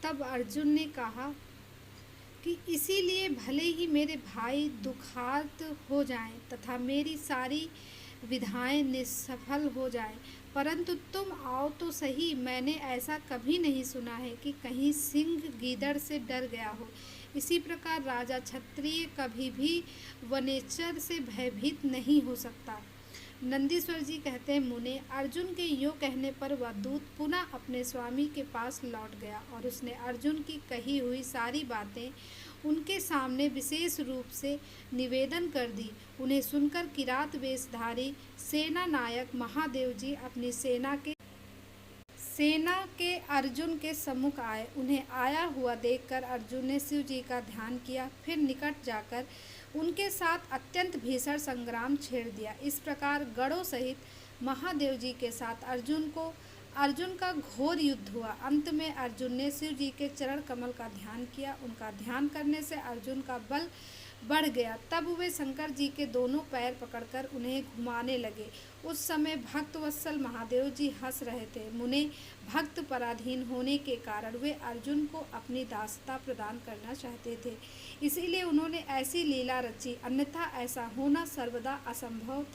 तब अर्जुन ने कहा कि इसीलिए भले ही मेरे भाई दुखार्त हो जाएं तथा मेरी सारी विधाएं निष्फल हो जाएं, परंतु तुम आओ तो सही। मैंने ऐसा कभी नहीं सुना है कि कहीं सिंह गीदड़ से डर गया हो। इसी प्रकार राजा क्षत्रिय कभी भी वनेचर से भयभीत नहीं हो सकता। नंदीश्वर जी कहते हैं, मुने अर्जुन के यूँ कहने पर वह दूत पुनः अपने स्वामी के पास लौट गया और उसने अर्जुन की कही हुई सारी बातें उनके सामने विशेष रूप से निवेदन कर दी। उन्हें सुनकर किरात वेशधारी सेना नायक महादेव जी अपनी सेना के अर्जुन के सम्मुख आए। उन्हें आया हुआ देखकर अर्जुन ने शिव जी का ध्यान किया, फिर निकट जाकर उनके साथ अत्यंत भीषण संग्राम छेड़ दिया। इस प्रकार गणों सहित महादेव जी के साथ अर्जुन का घोर युद्ध हुआ। अंत में अर्जुन ने शिव जी के चरण कमल का ध्यान किया। उनका ध्यान करने से अर्जुन का बल बढ़ गया। तब वे शंकर जी के दोनों पैर पकड़कर उन्हें घुमाने लगे। उस समय भक्त वत्सल महादेव जी हंस रहे थे। मुने भक्त पराधीन होने के कारण वे अर्जुन को अपनी दासता प्रदान करना चाहते थे, इसीलिए उन्होंने ऐसी लीला रची, अन्यथा ऐसा होना सर्वदा असंभव था।